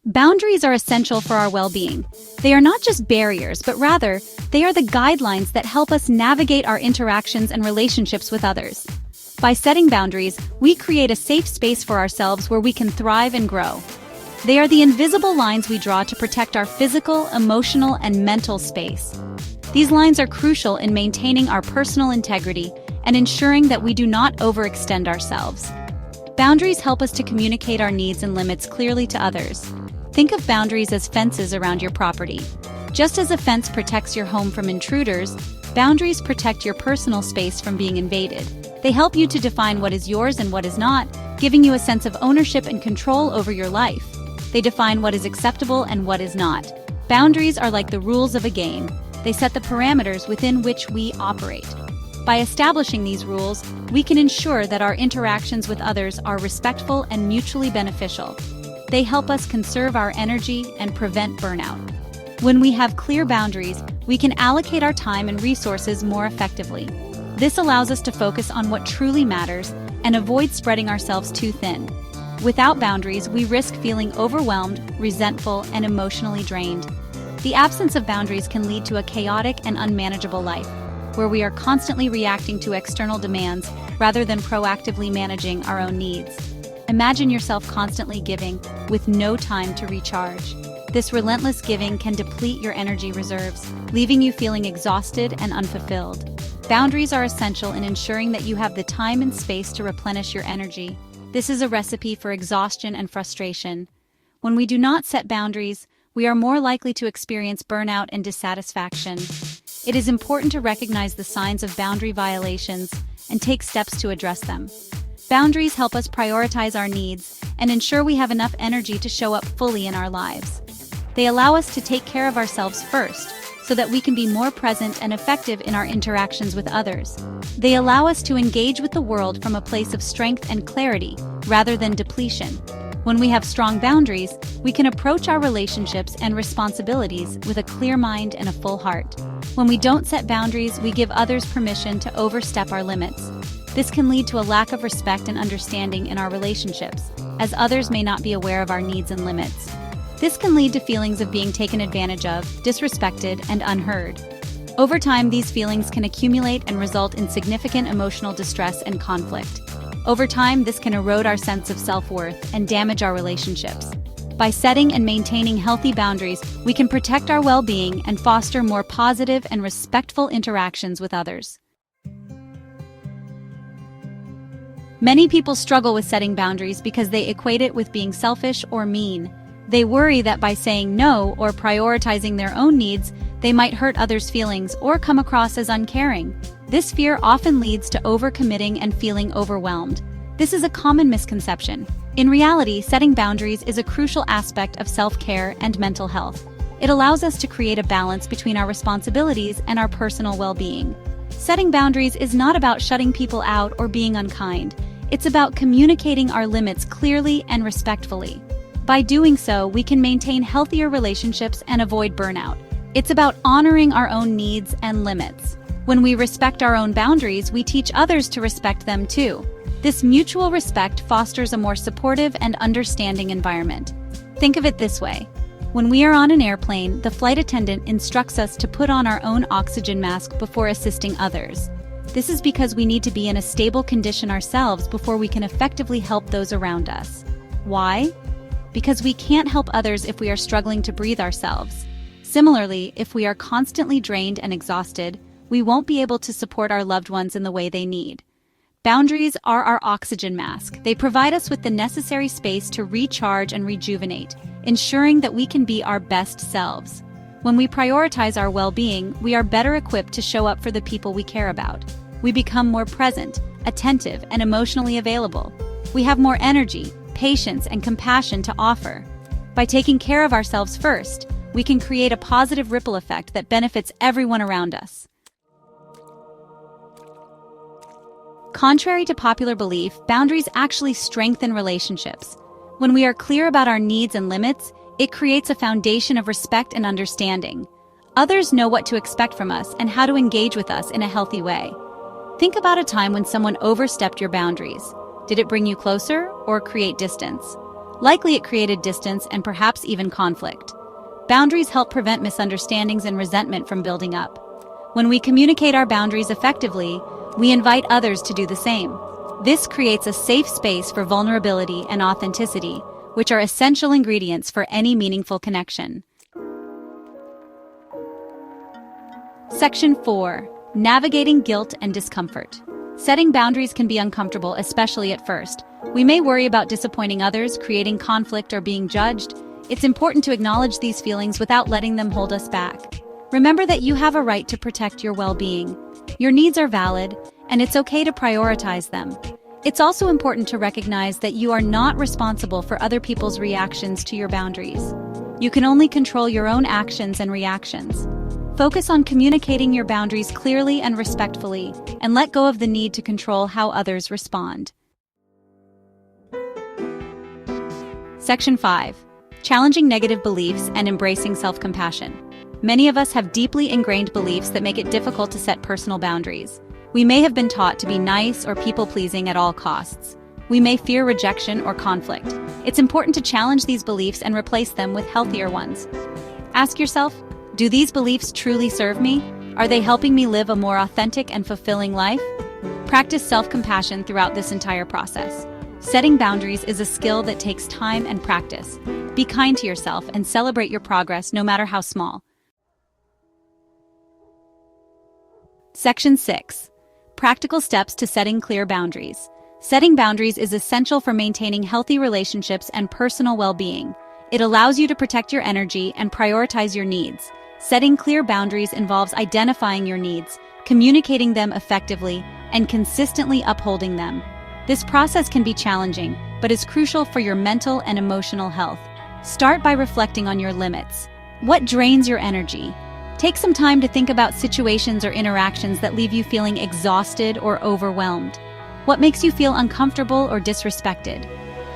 Boundaries are essential for our well-being. They are not just barriers, but rather, they are the guidelines that help us navigate our interactions and relationships with others. By setting boundaries, we create a safe space for ourselves where we can thrive and grow. They are the invisible lines we draw to protect our physical, emotional, and mental space. These lines are crucial in maintaining our personal integrity and ensuring that we do not overextend ourselves. Boundaries help us to communicate our needs and limits clearly to others. Think of boundaries as fences around your property. Just as a fence protects your home from intruders, boundaries protect your personal space from being invaded. They help you to define what is yours and what is not, giving you a sense of ownership and control over your life. They define what is acceptable and what is not. Boundaries are like the rules of a game. They set the parameters within which we operate. By establishing these rules, we can ensure that our interactions with others are respectful and mutually beneficial. They help us conserve our energy and prevent burnout. When we have clear boundaries, we can allocate our time and resources more effectively. This allows us to focus on what truly matters and avoid spreading ourselves too thin. Without boundaries, we risk feeling overwhelmed, resentful, and emotionally drained. The absence of boundaries can lead to a chaotic and unmanageable life, where we are constantly reacting to external demands rather than proactively managing our own needs. Imagine yourself constantly giving, with no time to recharge. This relentless giving can deplete your energy reserves, leaving you feeling exhausted and unfulfilled. Boundaries are essential in ensuring that you have the time and space to replenish your energy. This is a recipe for exhaustion and frustration. When we do not set boundaries, we are more likely to experience burnout and dissatisfaction. It is important to recognize the signs of boundary violations and take steps to address them. Boundaries help us prioritize our needs and ensure we have enough energy to show up fully in our lives. They allow us to take care of ourselves first, so that we can be more present and effective in our interactions with others. They allow us to engage with the world from a place of strength and clarity, rather than depletion. When we have strong boundaries, we can approach our relationships and responsibilities with a clear mind and a full heart. When we don't set boundaries, we give others permission to overstep our limits. This can lead to a lack of respect and understanding in our relationships, as others may not be aware of our needs and limits. This can lead to feelings of being taken advantage of, disrespected, and unheard. Over time, these feelings can accumulate and result in significant emotional distress and conflict. Over time, this can erode our sense of self-worth and damage our relationships. By setting and maintaining healthy boundaries, we can protect our well-being and foster more positive and respectful interactions with others. Many people struggle with setting boundaries because they equate it with being selfish or mean. They worry that by saying no or prioritizing their own needs, they might hurt others' feelings or come across as uncaring. This fear often leads to overcommitting and feeling overwhelmed. This is a common misconception. In reality, setting boundaries is a crucial aspect of self-care and mental health. It allows us to create a balance between our responsibilities and our personal well-being. Setting boundaries is not about shutting people out or being unkind. It's about communicating our limits clearly and respectfully. By doing so, we can maintain healthier relationships and avoid burnout. It's about honoring our own needs and limits. When we respect our own boundaries, we teach others to respect them too. This mutual respect fosters a more supportive and understanding environment. Think of it this way. When we are on an airplane, the flight attendant instructs us to put on our own oxygen mask before assisting others. This is because we need to be in a stable condition ourselves before we can effectively help those around us. Why? Because we can't help others if we are struggling to breathe ourselves. Similarly, if we are constantly drained and exhausted, we won't be able to support our loved ones in the way they need. Boundaries are our oxygen mask. They provide us with the necessary space to recharge and rejuvenate, ensuring that we can be our best selves. When we prioritize our well-being, we are better equipped to show up for the people we care about. We become more present, attentive, and emotionally available. We have more energy, patience, and compassion to offer. By taking care of ourselves first, we can create a positive ripple effect that benefits everyone around us. Contrary to popular belief, boundaries actually strengthen relationships. When we are clear about our needs and limits, it creates a foundation of respect and understanding. Others know what to expect from us and how to engage with us in a healthy way. Think about a time when someone overstepped your boundaries. Did it bring you closer or create distance? Likely it created distance and perhaps even conflict. Boundaries help prevent misunderstandings and resentment from building up. When we communicate our boundaries effectively, we invite others to do the same. This creates a safe space for vulnerability and authenticity, which are essential ingredients for any meaningful connection. Section 4. Navigating guilt and discomfort. Setting boundaries can be uncomfortable, especially at first. We may worry about disappointing others, creating conflict, or being judged. It's important to acknowledge these feelings without letting them hold us back. Remember that you have a right to protect your well-being. Your needs are valid, and it's okay to prioritize them. It's also important to recognize that you are not responsible for other people's reactions to your boundaries. You can only control your own actions and reactions. Focus on communicating your boundaries clearly and respectfully, and let go of the need to control how others respond. Section 5. Challenging negative beliefs and embracing self-compassion. Many of us have deeply ingrained beliefs that make it difficult to set personal boundaries. We may have been taught to be nice or people-pleasing at all costs. We may fear rejection or conflict. It's important to challenge these beliefs and replace them with healthier ones. Ask yourself, do these beliefs truly serve me? Are they helping me live a more authentic and fulfilling life? Practice self-compassion throughout this entire process. Setting boundaries is a skill that takes time and practice. Be kind to yourself and celebrate your progress no matter how small. Section 6. Practical steps to setting clear boundaries. Setting boundaries is essential for maintaining healthy relationships and personal well-being. It allows you to protect your energy and prioritize your needs. Setting clear boundaries involves identifying your needs, communicating them effectively, and consistently upholding them. This process can be challenging, but is crucial for your mental and emotional health. Start by reflecting on your limits. What drains your energy? Take some time to think about situations or interactions that leave you feeling exhausted or overwhelmed. What makes you feel uncomfortable or disrespected?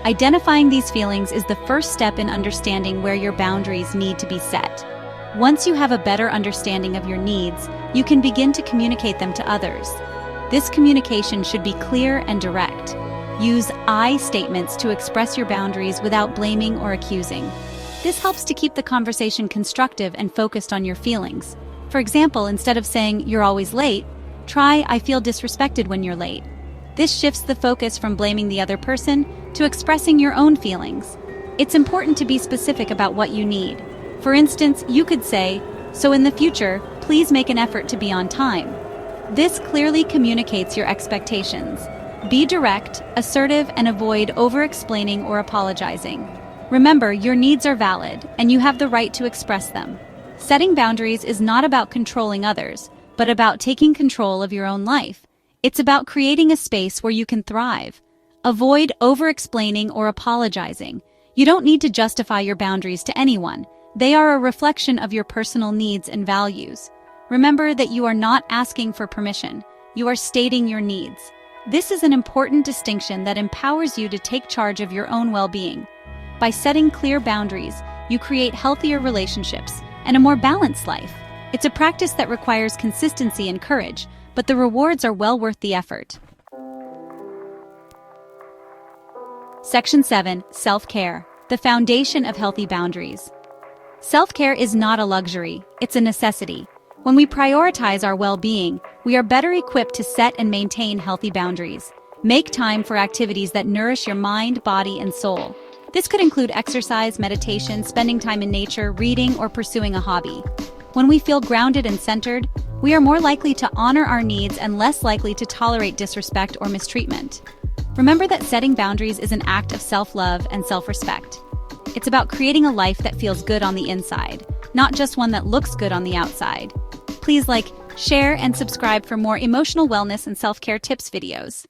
Identifying these feelings is the first step in understanding where your boundaries need to be set. Once you have a better understanding of your needs, you can begin to communicate them to others. This communication should be clear and direct. Use I statements to express your boundaries without blaming or accusing. This helps to keep the conversation constructive and focused on your feelings. For example, instead of saying, "You're always late," try, "I feel disrespected when you're late." This shifts the focus from blaming the other person to expressing your own feelings. It's important to be specific about what you need. For instance, you could say, "So in the future, please make an effort to be on time." This clearly communicates your expectations. Be direct, assertive, and avoid over-explaining or apologizing. Remember, your needs are valid, and you have the right to express them. Setting boundaries is not about controlling others, but about taking control of your own life. It's about creating a space where you can thrive. Avoid over-explaining or apologizing. You don't need to justify your boundaries to anyone. They are a reflection of your personal needs and values. Remember that you are not asking for permission. You are stating your needs. This is an important distinction that empowers you to take charge of your own well-being. By setting clear boundaries, you create healthier relationships and a more balanced life. It's a practice that requires consistency and courage, but the rewards are well worth the effort. Section 7. Self-care, the foundation of healthy boundaries. Self-care is not a luxury, it's a necessity. When we prioritize our well-being, we are better equipped to set and maintain healthy boundaries. Make time for activities that nourish your mind, body, and soul. This could include exercise, meditation, spending time in nature, reading, or pursuing a hobby. When we feel grounded and centered, we are more likely to honor our needs and less likely to tolerate disrespect or mistreatment. Remember that setting boundaries is an act of self-love and self-respect. It's about creating a life that feels good on the inside, not just one that looks good on the outside. Please like, share, and subscribe for more emotional wellness and self-care tips videos.